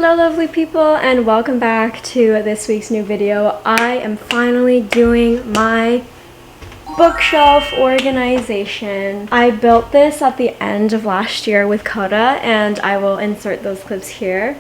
Hello lovely people, and welcome back to this week's new video. I am finally doing my bookshelf organization. I built this at the end of last year with Coda, and I will insert those clips here.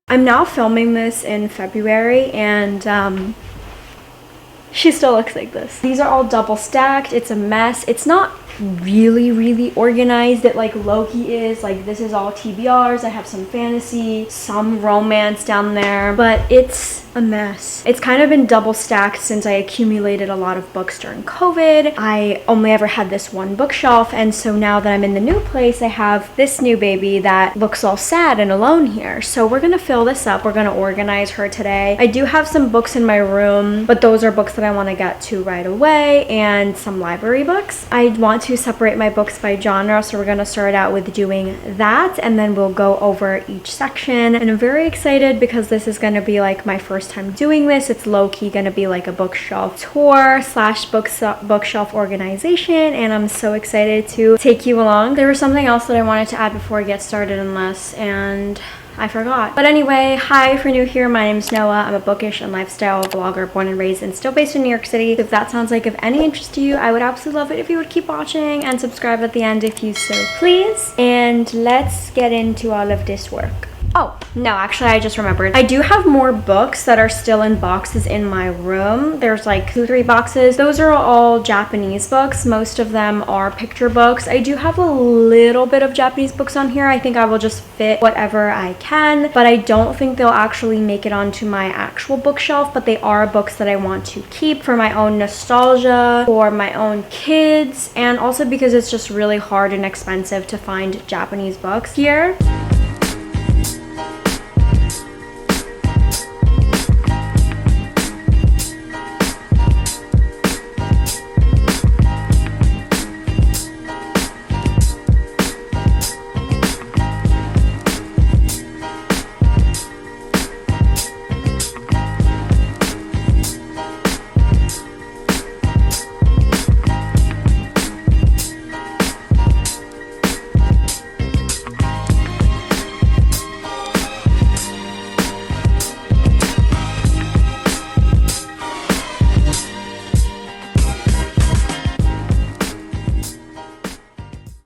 I'm now filming this in February, and she still looks like this. These are all double stacked. It's a mess. It's not really organized that like Loki is. Like, this is all TBRs. I have some fantasy, some romance down there, but it's a mess. It's kind of been double stacked since I accumulated a lot of books during COVID. I only ever had this one bookshelf, and so now that I'm in the new place, I have this new baby that looks all sad and alone here. So we're gonna fill this up. We're gonna organize her today. I do have some books in my room, but those are books that I want to get to right away, and some library books. I want to separate my books by genre, so we're gonna start out with doing that, and then we'll go over each section. And I'm very excited because this is gonna be like my first time doing this. It's low-key gonna be like a bookshelf tour slash bookshelf organization, and I'm so excited to take you along. There was something else that I wanted to add before I get started on this, and I forgot. But anyway, hi, if you're new here, my name is Noah. I'm a bookish and lifestyle blogger, born and raised and still based in New York City. If that sounds like of any interest to you, I would absolutely love it if you would keep watching and subscribe at the end if you so please. And let's get into all of this work. Oh, no, actually, I just remembered. I do have more books that are still in boxes in my room. There's like 2-3 boxes. Those are all Japanese books. Most of them are picture books. I do have a little bit of Japanese books on here. I think I will just fit whatever I can, but I don't think they'll actually make it onto my actual bookshelf, but they are books that I want to keep for my own nostalgia, for my own kids, and also because it's just really hard and expensive to find Japanese books here.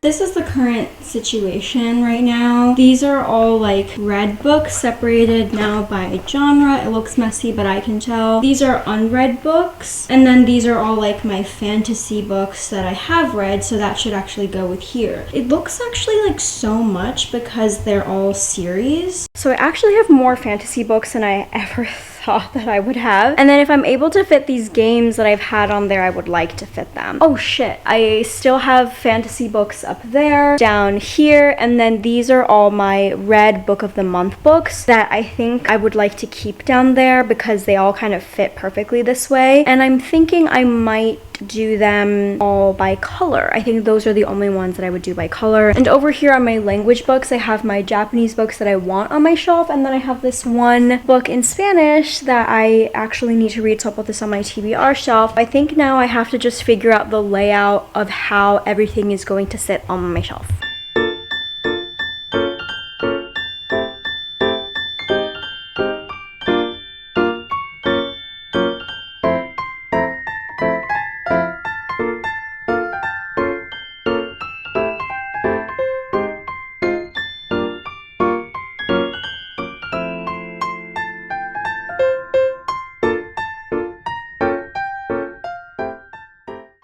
This is the current situation right now. These are all like read books separated now by genre. It looks messy, but I can tell. These are unread books. And then these are all like my fantasy books that I have read, so that should actually go with here. It looks actually like so much because they're all series. So I actually have more fantasy books than I ever thought that I would have. And then if I'm able to fit these games that I've had on there, I would like to fit them. Oh shit, I still have fantasy books up there, down here, and then these are all my read book of the month books that I think I would like to keep down there because they all kind of fit perfectly this way. And I'm thinking I might do them all by color. I think those are the only ones that I would do by color. And over here on my language books, I have my Japanese books that I want on my shelf, and then I have this one book in Spanish that I actually need to read, so I'll put this on my TBR shelf. I think now I have to just figure out the layout of how everything is going to sit on my shelf.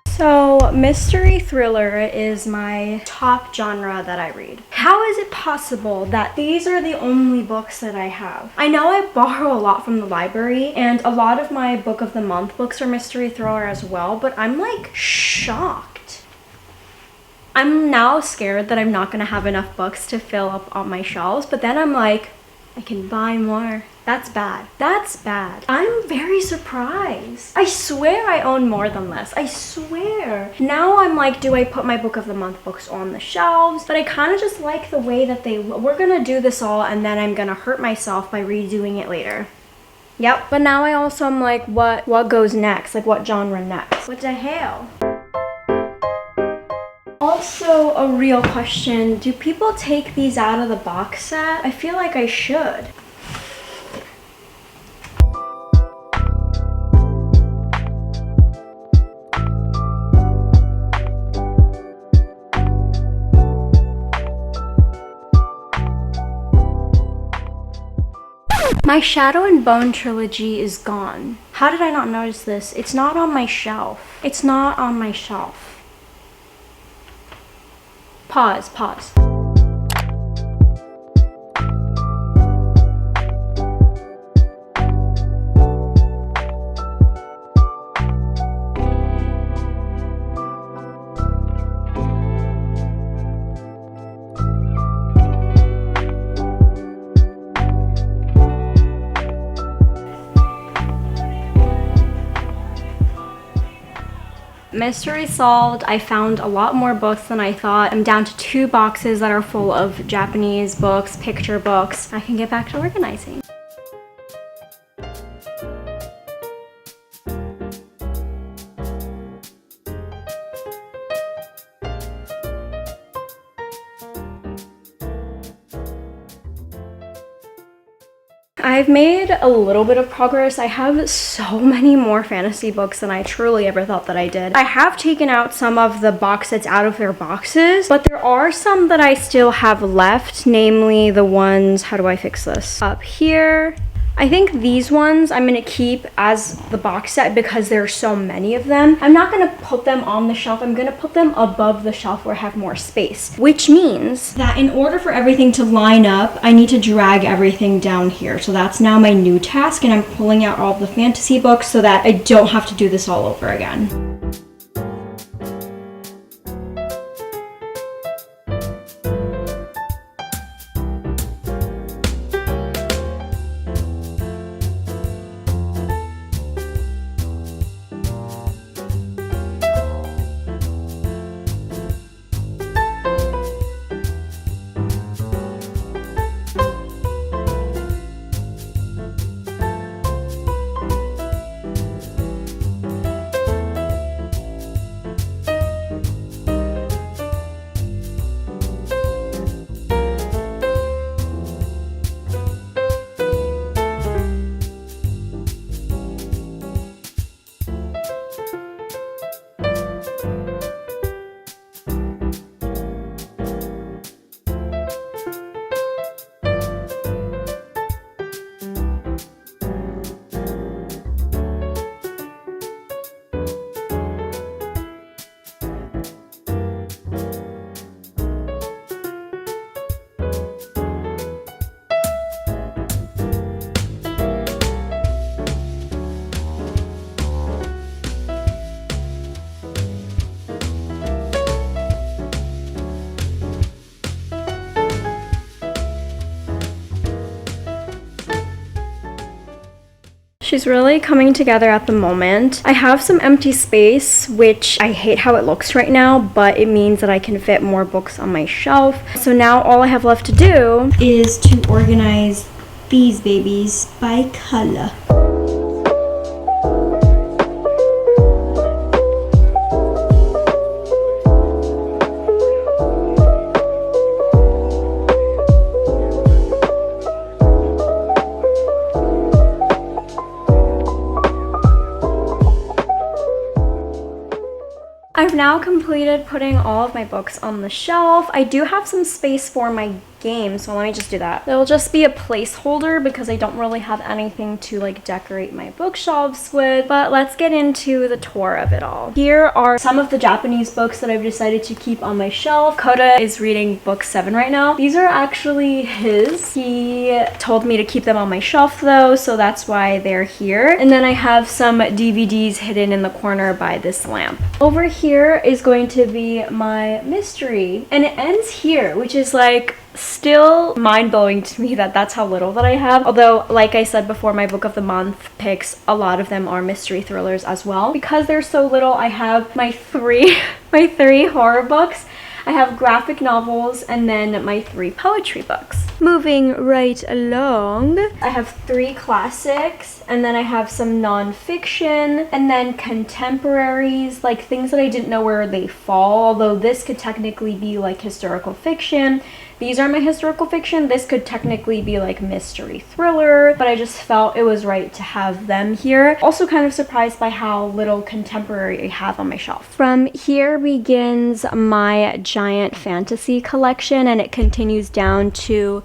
So mystery thriller is my top genre that I read. How is it possible that these are the only books that I have? I know I borrow a lot from the library, and a lot of my book of the month books are mystery thriller as well, but I'm like shocked. I'm now scared that I'm not gonna have enough books to fill up on my shelves, but then I'm like, I can buy more. That's bad. That's bad. I'm very surprised. I swear I own more than this. I swear. Now I'm like, do I put my book of the month books on the shelves? But I kind of just like the way that we're gonna do this all and then I'm gonna hurt myself by redoing it later. Yep. But now I also am like, what goes next? Like what genre next? What the hell? Also, a real question, do people take these out of the box set? I feel like I should. My Shadow and Bone trilogy is gone. How did I not notice this? It's not on my shelf. It's not on my shelf. Pause. Mystery solved. I found a lot more books than I thought. I'm down to 2 boxes that are full of Japanese books, picture books. I can get back to organizing. I've made a little bit of progress. I have so many more fantasy books than I truly ever thought that I did. I have taken out some of the box sets out of their boxes, but there are some that I still have left, namely the ones, how do I fix this? Up here. I think these ones I'm gonna keep as the box set because there are so many of them. I'm not gonna put them on the shelf, I'm gonna put them above the shelf where I have more space, which means that in order for everything to line up, I need to drag everything down here. So that's now my new task, and I'm pulling out all of the fantasy books so that I don't have to do this all over again. She's really coming together at the moment. I have some empty space, which I hate how it looks right now, but it means that I can fit more books on my shelf. So now all I have left to do is to organize these babies by color. I've now completed putting all of my books on the shelf. I do have some space for my game, so let me just do that. It'll just be a placeholder because I don't really have anything to like decorate my bookshelves with, but let's get into the tour of it all. Here are some of the Japanese books that I've decided to keep on my shelf. Koda is reading book 7 right now. These are actually his. He told me to keep them on my shelf though, so that's why they're here. And then I have some DVDs hidden in the corner by this lamp. Over here is going to be my mystery, and it ends here, which is like still mind-blowing to me that that's how little that I have. Although, like I said before, my book of the month picks, a lot of them are mystery thrillers as well. Because there's so little, I have my three horror books. I have graphic novels and then my 3 poetry books. Moving right along, I have 3 classics and then I have some non-fiction and then contemporaries, like things that I didn't know where they fall, although this could technically be like historical fiction. These are my historical fiction. This could technically be like mystery thriller, but I just felt it was right to have them here. Also kind of surprised by how little contemporary I have on my shelf. From here begins my giant fantasy collection, and it continues down to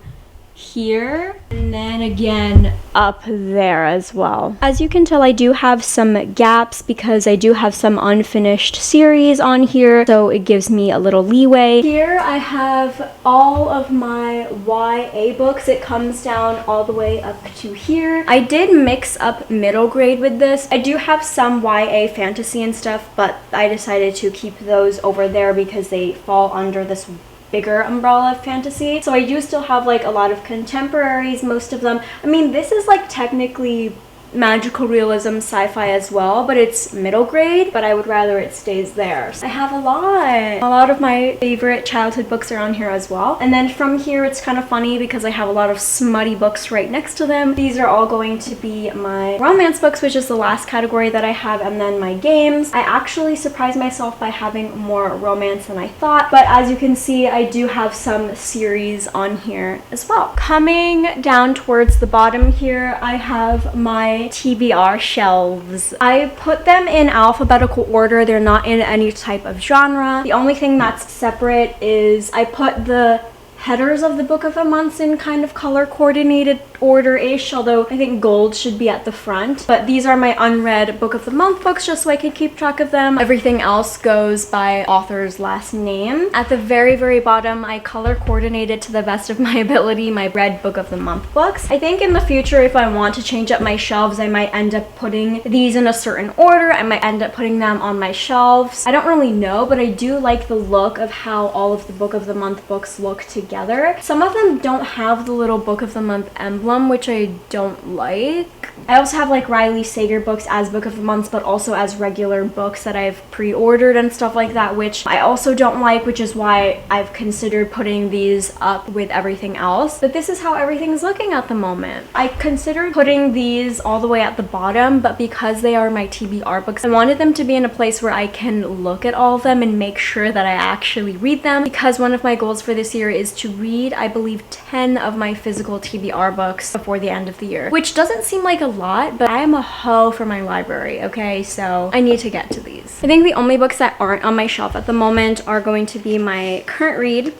here and then again up there as well. As you can tell, I do have some gaps because I do have some unfinished series on here, so it gives me a little leeway. Here I have all of my YA books. It comes down all the way up to here. I did mix up middle grade with this. I do have some YA fantasy and stuff, but I decided to keep those over there because they fall under this bigger umbrella of fantasy. So I do still have like a lot of contemporaries, most of them. I mean, this is like technically magical realism sci-fi as well, but it's middle grade, but I would rather it stays there. So I have a lot of my favorite childhood books are on here as well. And then from here, it's kind of funny because I have a lot of smutty books right next to them. These are all going to be my romance books, which is the last category that I have, and then my games. I actually surprised myself by having more romance than I thought, but as you can see, I do have some series on here as well. Coming down towards the bottom here, I have my TBR shelves. I put them in alphabetical order. They're not in any type of genre. The only thing that's separate is I put the headers of the book of the months in kind of color coordinated order-ish, although I think gold should be at the front. But these are my unread book of the month books, just so I can keep track of them. Everything else goes by author's last name. At the very bottom, I color coordinated to the best of my ability my read book of the month books. I think in the future, if I want to change up my shelves, I might end up putting these in a certain order. I might end up putting them on my shelves. I don't really know, but I do like the look of how all of the book of the month books look together. Some of them don't have the little book of the month emblem, which I don't like. I also have like Riley Sager books as book of the month, but also as regular books that I've pre-ordered and stuff like that, which I also don't like, which is why I've considered putting these up with everything else. But this is how everything's looking at the moment. I considered putting these all the way at the bottom, but because they are my TBR books, I wanted them to be in a place where I can look at all of them and make sure that I actually read them, because one of my goals for this year is to read, I believe, 10 of my physical TBR books before the end of the year, which doesn't seem like a lot, but I am a hoe for my library, okay? So I need to get to these. I think the only books that aren't on my shelf at the moment are going to be my current read,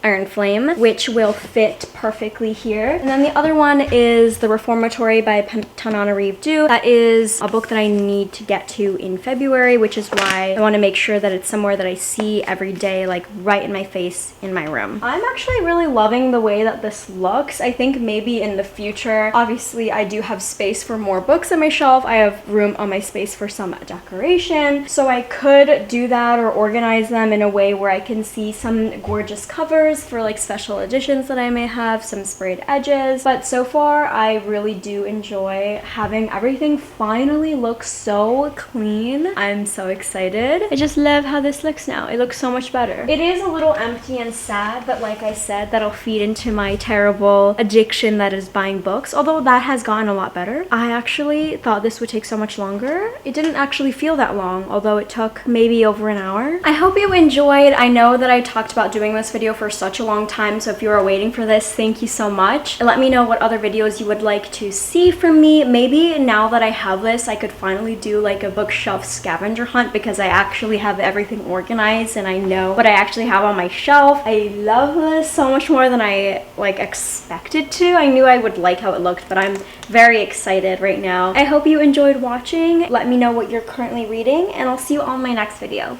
Iron Flame, which will fit perfectly here. And then the other one is The Reformatory by Tananarive Due. That is a book that I need to get to in February, which is why I want to make sure that it's somewhere that I see every day, like right in my face in my room. I'm actually really loving the way that this looks. I think maybe in the future, obviously I do have space for more books on my shelf. I have room on my space for some decoration. So I could do that or organize them in a way where I can see some gorgeous covers for like special editions that I may have, some sprayed edges. But so far I really do enjoy having everything finally look so clean. I'm so excited. I just love how this looks now. It looks so much better. It is a little empty and sad, but like I said, that'll feed into my terrible addiction that is buying books, although that has gotten a lot better. I actually thought this would take so much longer. It didn't actually feel that long, although it took maybe over an hour. I hope you enjoyed. I know that I talked about doing this video for such a long time, so if you are waiting for this, thank you so much. And let me know what other videos you would like to see from me. Maybe now that I have this, I could finally do like a bookshelf scavenger hunt, because I actually have everything organized and I know what I actually have on my shelf. I love this so much more than I like expected to. I knew I would like how it looked, but I'm very excited right now. I hope you enjoyed watching. Let me know what you're currently reading, and I'll see you on my next video.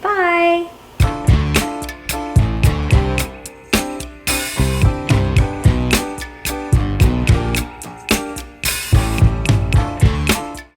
Bye!